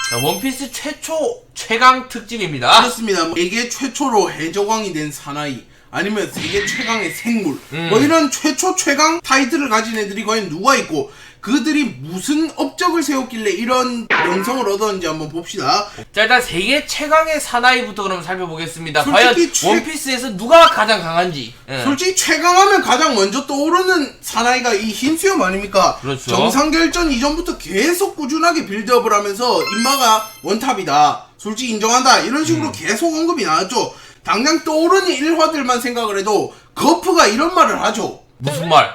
자, 원피스 최초 최강 특집입니다. 그렇습니다. 세계 최초로 해적왕이 된 사나이 아니면 세계 최강의 생물 뭐 이런 최초 최강 타이틀을 가진 애들이 과연 누가 있고 그들이 무슨 업적을 세웠길래 이런 명성을 얻었는지 한번 봅시다. 자, 일단 세계 최강의 사나이부터 그럼 살펴보겠습니다. 과연 솔직히 원피스에서 누가 가장 강한지. 예. 솔직히 최강하면 가장 먼저 떠오르는 사나이가 이 흰수염 아닙니까? 그렇죠. 정상결전 이전부터 계속 꾸준하게 빌드업을 하면서 인마가 원탑이다, 솔직히 인정한다, 이런 식으로 계속 언급이 나왔죠. 당장 떠오르는 일화들만 생각을 해도 거프가 이런 말을 하죠. 무슨 말?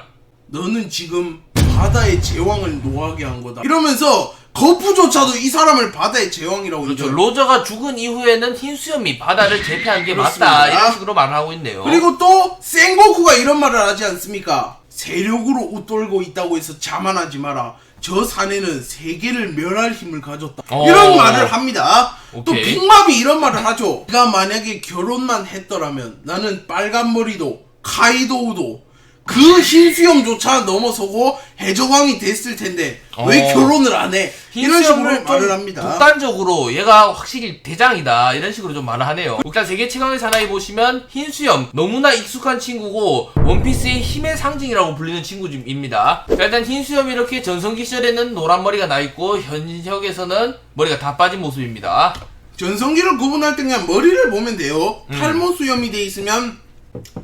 너는 지금 바다의 제왕을 노하게 한 거다 이러면서 거프조차도 이 사람을 바다의 제왕이라고 그렇죠. 인정. 로저가 죽은 이후에는 흰수염이 바다를 제패한 게 그렇습니다. 맞다, 이런 식으로 말을 하고 있네요. 그리고 또 생고쿠가 이런 말을 하지 않습니까? 세력으로 웃돌고 있다고 해서 자만하지 마라. 저 사내는 세계를 멸할 힘을 가졌다. 이런 말을 합니다. 오케이. 또 빅맘이 이런 말을 하죠. 네가 만약에 결혼만 했더라면 나는 빨간머리도 카이도우도 그 흰수염조차 넘어서고 해적왕이 됐을 텐데 왜 결혼을 안 해? 이런 식으로 말을 합니다. 독단적으로 얘가 확실히 대장이다, 이런 식으로 좀 말을 하네요. 일단 세계 최강의 사나이 보시면 흰수염 너무나 익숙한 친구고 원피스의 힘의 상징이라고 불리는 친구입니다. 자, 일단 흰수염이 이렇게 전성기 시절에는 노란 머리가 나있고 현역에서는 머리가 다 빠진 모습입니다. 전성기를 구분할 때 그냥 머리를 보면 돼요. 탈모 수염이 돼 있으면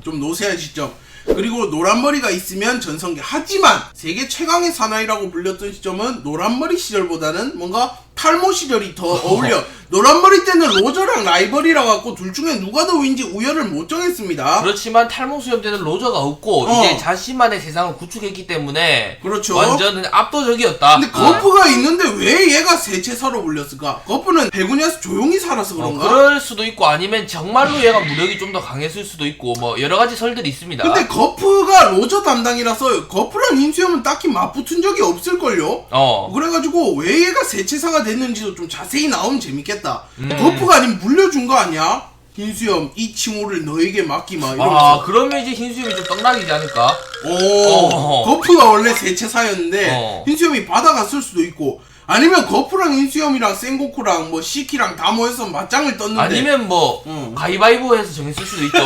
좀 노쇠한 시점, 그리고 노란머리가 있으면 전성기. 하지만 세계 최강의 사나이라고 불렸던 시점은 노란머리 시절보다는 뭔가 탈모 시절이 더 어울려. 노란머리 때는 로저랑 라이벌이라 갖고 둘 중에 누가 더 윈지 우열을 못 정했습니다. 그렇지만 탈모 수염 때는 로저가 없고 이제 자신만의 세상을 구축했기 때문에 그렇죠. 완전 압도적이었다. 근데 거프가 있는데 왜 얘가 세체사로 불렸을까? 거프는 배구니아서 조용히 살아서 그런가? 그럴 수도 있고 아니면 정말로 얘가 무력이 좀 더 강했을 수도 있고 뭐 여러가지 설들이 있습니다. 근데 거프가 로저 담당이라서 거프랑 흰수염은 딱히 맞붙은 적이 없을걸요? 그래가지고 왜 얘가 세체사가 됐는지도 좀 자세히 나오면 재밌겠다. 거프가 아니면 물려준 거 아니야? 흰수염 이 칭호를 너에게 맡기마 이러면서. 그러면 이제 흰수염이 좀 떡락이지 않을까? 거프가 원래 세체사였는데 흰수염이 받아갔을 수도 있고, 아니면 거프랑 흰수염이랑 센고쿠랑 뭐 시키랑 다 모여서 맞짱을 떴는데, 아니면 뭐 가위바위보 해서 정했을 수도 있죠.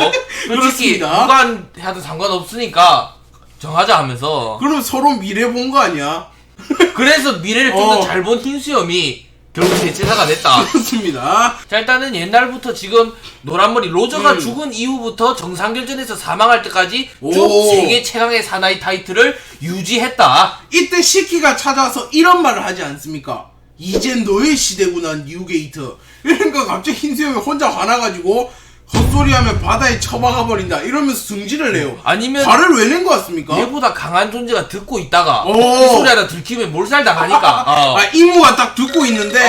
솔직히 그렇습니다. 누가 해도 상관없으니까 정하자 하면서. 그럼 서로 미래 본 거 아니야? 그래서 미래를 좀 더 잘 본 흰수염이 결국 세체사가 됐다. 그렇습니다. 자, 일단은 옛날부터 지금 노란머리 로저가 죽은 이후부터 정상결전에서 사망할 때까지 쭉 세계 최강의 사나이 타이틀을 유지했다. 이때 시키가 찾아와서 이런 말을 하지 않습니까? 이젠 너의 시대구나 뉴게이트. 그러니까 갑자기 흰수염이 혼자 화나가지고 헛소리하면 바다에 처박아 버린다 이러면서 승질을 내요. 아니면 화를 왜 낸 것 같습니까? 얘보다 강한 존재가 듣고 있다가 이 소리 하다 들키면 몰살당하니까. 이모가 딱 듣고 있는데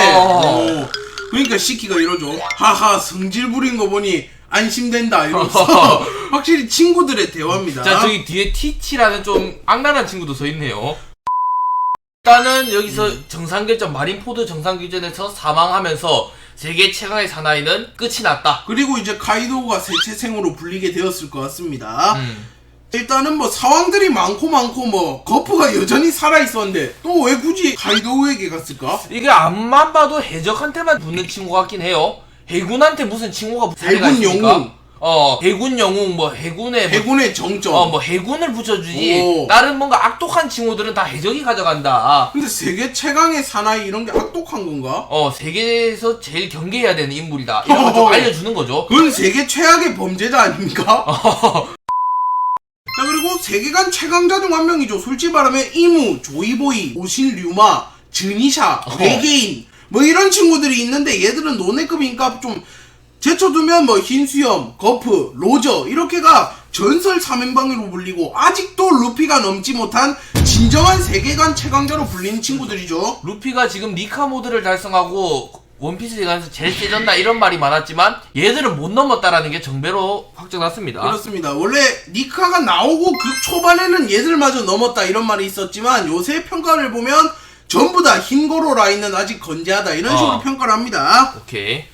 그러니까 시키가 이러죠. 하하, 성질 부린 거 보니 안심된다 이러면서 확실히 친구들의 대화입니다. 자, 저기 뒤에 티치라는 좀 악랄한 친구도 서 있네요. 일단은 여기서 정상결전 마린포드 정상결전에서 사망하면서 세계 최강의 사나이는 끝이 났다. 그리고 이제 카이도우가 세체생으로 불리게 되었을 것 같습니다. 일단은 뭐 상황들이 많고 뭐 거프가 여전히 살아있었는데 또 왜 굳이 카이도우에게 갔을까? 이게 앞만 봐도 해적한테만 붙는 친구 같긴 해요. 해군한테 무슨 친구가 붙을 해군 영웅. 해군 영웅, 뭐 해군의 해군의 정점. 뭐 해군을 붙여주지. 다른 뭔가 악독한 친구들은 다 해적이 가져간다. 근데 세계 최강의 사나이 이런 게 악독한 건가? 세계에서 제일 경계해야 되는 인물이다, 이런 거 좀 알려주는 거죠. 그건 세계 최악의 범죄자 아닙니까? 자, 그리고 세계관 최강자 중 한 명이죠. 솔직히 말하면 이무, 조이보이, 오신 류마, 즈니샤, 외계인 뭐 이런 친구들이 있는데 얘들은 노네급이니까 좀 제쳐두면 뭐 흰수염, 거프, 로저 이렇게가 전설 3인방으로 불리고 아직도 루피가 넘지 못한 진정한 세계관 최강자로 불리는 친구들이죠. 루피가 지금 니카 모드를 달성하고 원피스 세계관에서 제일 세졌나 이런 말이 많았지만 얘들은 못 넘었다라는 게 정배로 확정났습니다. 그렇습니다. 원래 니카가 나오고 그 초반에는 얘들마저 넘었다 이런 말이 있었지만 요새 평가를 보면 전부 다 흰고로 라인은 아직 건재하다 이런 식으로 평가를 합니다. 오케이.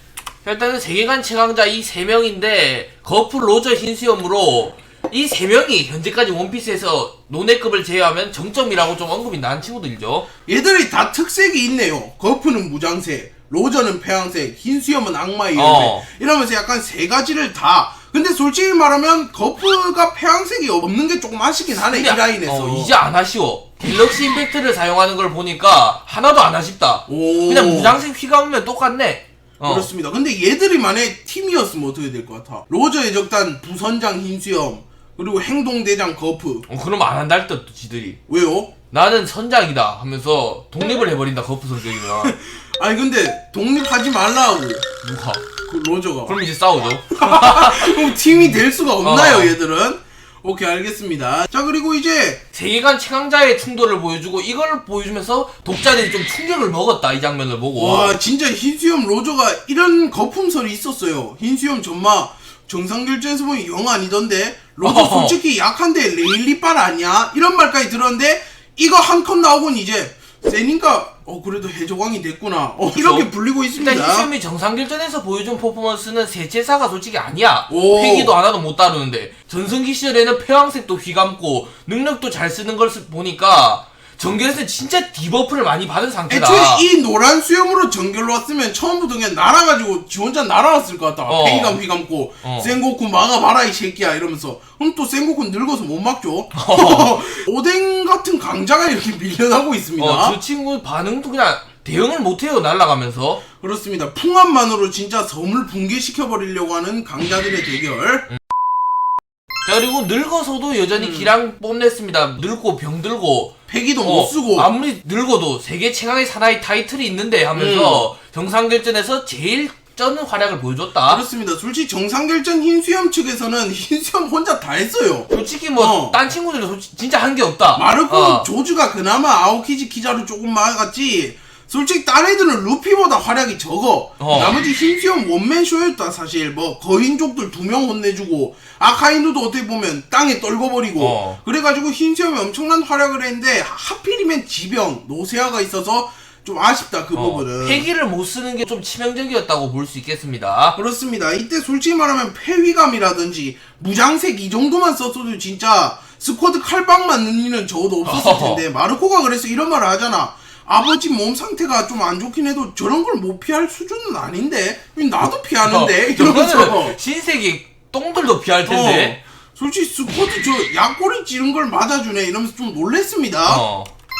일단은 세계관 최강자 이 3명인데 거프, 로저, 흰수염으로 이 3명이 현재까지 원피스에서 노네급을 제외하면 정점이라고 좀 언급이 난 친구들이죠. 얘들이 다 특색이 있네요. 거프는 무장세, 로저는 폐왕색, 흰수염은 악마의 열매 이러면서 약간 세 가지를 다. 근데 솔직히 말하면 거프가 폐왕색이 없는 게 조금 아쉽긴 하네 이 라인에서. 이제 안 아쉬워. 갤럭시 임팩트를 사용하는 걸 보니까 하나도 안 아쉽다. 그냥 무장색 휘감으면 똑같네. 그렇습니다. 근데 얘들이 만약에 팀이었으면 어떻게 될 것 같아? 로저 예적단 부선장 흰수염 그리고 행동대장 거프. 그럼 안 한다 할 듯 지들이. 왜요? 나는 선장이다 하면서 독립을 해버린다 거프 성격이면. 아니 근데 독립하지 말라고. 누가? 그 로저가. 그럼 이제 싸우죠. 그럼 팀이 될 수가 없나요 얘들은? 오케이 알겠습니다. 자 그리고 이제 세계관 최강자의 충돌을 보여주고 이걸 보여주면서 독자들이 좀 충격을 먹었다 이 장면을 보고. 와 진짜 흰수염 로저가 이런 거품설이 있었어요. 흰수염 전마 정상결전에서 보면 영 아니던데 로저 솔직히 약한데 레일리빨 아니야? 이런 말까지 들었는데 이거 한 컷 나오곤 이제 세니까 그래도 해적왕이 됐구나 이렇게 불리고 있습니다. 일단 흰수염이 정상결전에서 보여준 퍼포먼스는 세체사가 솔직히 아니야. 오. 회기도 하나도 못 다루는데 전성기 시절에는 폐왕색도 휘감고 능력도 잘 쓰는 걸 보니까 정결에서는 진짜 디버프를 많이 받은 상태다. 애초에 이 노란 수염으로 정결로 왔으면 처음부터 그냥 날아가지고 지 혼자 날아왔을 것 같다. 폐기감 휘감고 센고쿠 막아봐라 이 새끼야 이러면서. 그럼 또 센고쿠 늙어서 못 막죠. 오뎅 같은 강자가 이렇게 밀려나고 있습니다. 저 친구 반응도 그냥 대응을 못해요 날아가면서. 그렇습니다. 풍압만으로 진짜 섬을 붕괴시켜버리려고 하는 강자들의 대결. 자 그리고 늙어서도 여전히 기량 뽐냈습니다. 늙고 병들고 패기도 못 쓰고 아무리 늙어도 세계 최강의 사나이 타이틀이 있는데 하면서 정상결전에서 제일 쩌는 활약을 보여줬다. 그렇습니다. 솔직히 정상결전 흰수염 측에서는 흰수염 혼자 다 했어요. 솔직히 딴 친구들은 진짜 한 게 없다. 마르코 조주가 그나마 아오키지 키자루 조금 막았지. 솔직히 딴 애들은 루피보다 활약이 적어. 나머지 흰수염 원맨쇼였다 사실. 뭐 거인족들 2명 혼내주고 아카이누도 어떻게 보면 땅에 떨궈버리고 그래가지고 흰수염이 엄청난 활약을 했는데 하필이면 지병 노세아가 있어서 좀 아쉽다 그 부분은. 패기를 못 쓰는 게 좀 치명적이었다고 볼 수 있겠습니다. 그렇습니다. 이때 솔직히 말하면 폐위감이라든지 무장색 이 정도만 썼어도 진짜 스쿼드 칼빵 맞는 일은 적어도 없었을 텐데 마르코가 그래서 이런 말을 하잖아. 아버지 몸 상태가 좀 안 좋긴 해도 저런 걸 못 피할 수준은 아닌데 나도 피하는데 이러면서 신세계 똥들도 피할 텐데. 솔직히 스쿼드 저 약골이 찌른 걸 맞아주네 이러면서 좀 놀랬습니다.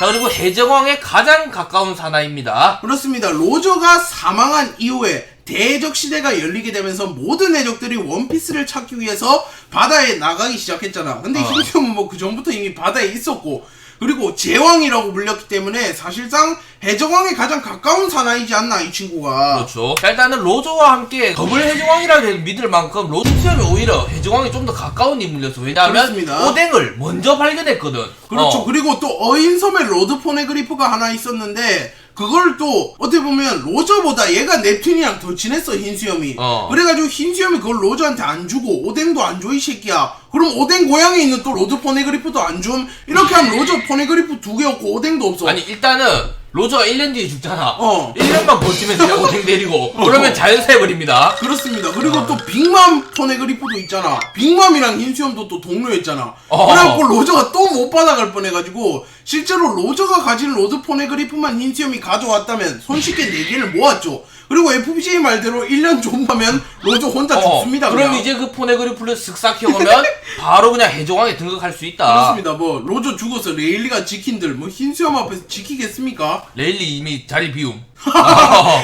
자 그리고 해적왕에 가장 가까운 사나이입니다. 그렇습니다. 로저가 사망한 이후에 대적 시대가 열리게 되면서 모든 해적들이 원피스를 찾기 위해서 바다에 나가기 시작했잖아. 근데 흰수염은 뭐 그 전부터 이미 바다에 있었고 그리고 제왕이라고 불렸기 때문에 사실상 해적왕에 가장 가까운 사나이지 않나 이 친구가. 그렇죠. 자, 일단은 로저와 함께 더블 해적왕이라 믿을 만큼 로즈수염이 오히려 해적왕에 좀 더 가까운 인물이었어. 왜냐하면 그렇습니다. 오뎅을 먼저 발견했거든. 그렇죠. 그리고 또 어인섬에 로드 포네그리프가 하나 있었는데 그걸 또 어떻게 보면 로저보다 얘가 넵튠이랑 더 친했어 흰수염이. 그래가지고 흰수염이 그걸 로저한테 안 주고 오뎅도 안 줘 이 새끼야. 그럼 오뎅 고향에 있는 또 로드 포네그리프도 안 줌? 이렇게 하면 로저 포네그리프 2개 없고 오뎅도 없어. 아니 일단은 로저가 1년 뒤에 죽잖아. 1년만 버티면 그냥 오뎅 내리고 그러면 자연사해버립니다. 그렇습니다. 그리고 또 빅맘 포네그리프도 있잖아. 빅맘이랑 흰수염도 또 동료였잖아. 그래갖고 로저가 또 못 받아갈 뻔해가지고 실제로 로저가 가진 로드 포네그리프만 흰수염이 가져왔다면 손쉽게 4개를 모았죠. 그리고 FBJ 말대로 1년 존버면 로저 혼자 죽습니다. 그럼 그냥. 이제 그 포네그리프를 쓱싹 키워보면 바로 그냥 해적왕에 등극할 수 있다. 그렇습니다. 뭐 로저 죽어서 레일리가 지킨들 뭐 흰수염 앞에서 지키겠습니까? 레일리 이미 자리 비움.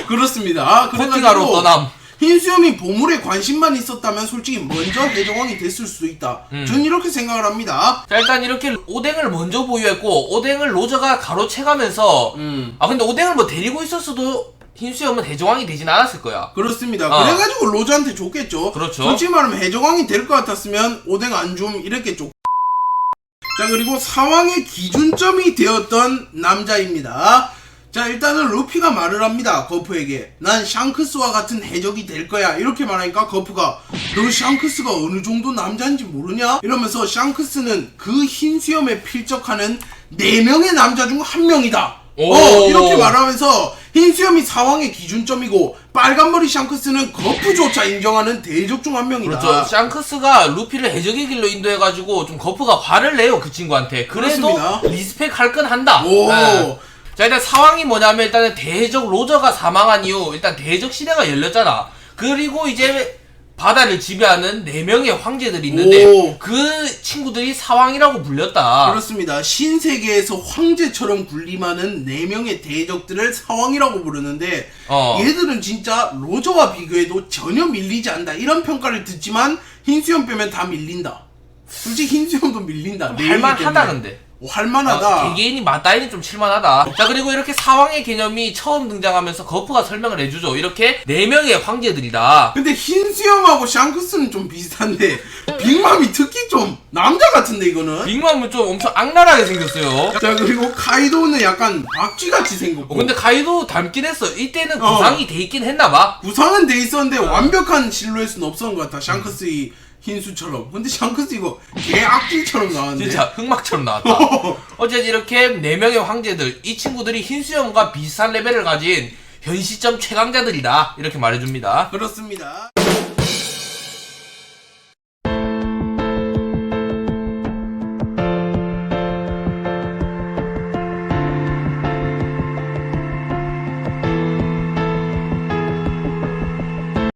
그렇습니다. 코티가로 떠남. 흰수염이 보물에 관심만 있었다면 솔직히 먼저 해적왕이 됐을 수도 있다. 전 이렇게 생각을 합니다. 자 일단 이렇게 오뎅을 먼저 보유했고 오뎅을 로저가 가로채가면서 근데 오뎅을 뭐 데리고 있었어도 흰수염은 해적왕이 되진 않았을 거야. 그렇습니다. 그래가지고 로저한테 줬겠죠. 그렇죠. 솔직히 말하면 해적왕이 될 것 같았으면 오뎅 안 좀 이랬겠죠. 자 그리고 사왕의 기준점이 되었던 남자입니다. 자 일단은 루피가 말을 합니다. 거프에게 난 샹크스와 같은 해적이 될 거야 이렇게 말하니까 거프가 너 샹크스가 어느 정도 남자인지 모르냐? 이러면서 샹크스는 그 흰수염에 필적하는 4명의 남자 중 1명이다 이렇게 말하면서 흰수염이 사왕의 기준점이고 빨간머리 샹크스는 거프조차 인정하는 대적 중 1명이다. 그렇죠. 샹크스가 루피를 해적의 길로 인도해가지고 좀 거프가 화를 내요 그 친구한테. 그래도 그렇습니다. 리스펙 할 건 한다. 자, 일단 상황이 뭐냐면 일단은 대적 로저가 사망한 이후 일단 대적 시대가 열렸잖아. 그리고 이제 바다를 지배하는 4명의 황제들이 있는데 오. 그 친구들이 사왕이라고 불렸다. 그렇습니다. 신세계에서 황제처럼 군림하는 4명의 대적들을 사왕이라고 부르는데 얘들은 진짜 로저와 비교해도 전혀 밀리지 않는다 이런 평가를 듣지만 흰수염 빼면 다 밀린다. 솔직히 흰수염도 밀린다. 할만하다 근데. 할만하다. 개개인이 맞다이는 좀 칠만하다. 자, 그리고 이렇게 사왕의 개념이 처음 등장하면서 거프가 설명을 해주죠. 이렇게 4명의 황제들이다. 근데 흰수염하고 샹크스는 좀 비슷한데 빅맘이 특히 좀 남자 같은데 이거는. 빅맘은 좀 엄청 악랄하게 생겼어요. 자, 그리고 카이도는 약간 박쥐같이 생겼고. 근데 카이도 닮긴 했어. 이때는 구상이 돼 있긴 했나봐. 구상은 돼 있었는데 완벽한 실루엣은 없었던 것 같아. 샹크스의 흰수처럼. 근데 샹크스 이거 개 악질처럼 나왔는데. 진짜 흑막처럼 나왔다. 어쨌든 이렇게 4명의 황제들, 이 친구들이 흰수염과 비슷한 레벨을 가진 현 시점 최강자들이다 이렇게 말해줍니다. 그렇습니다.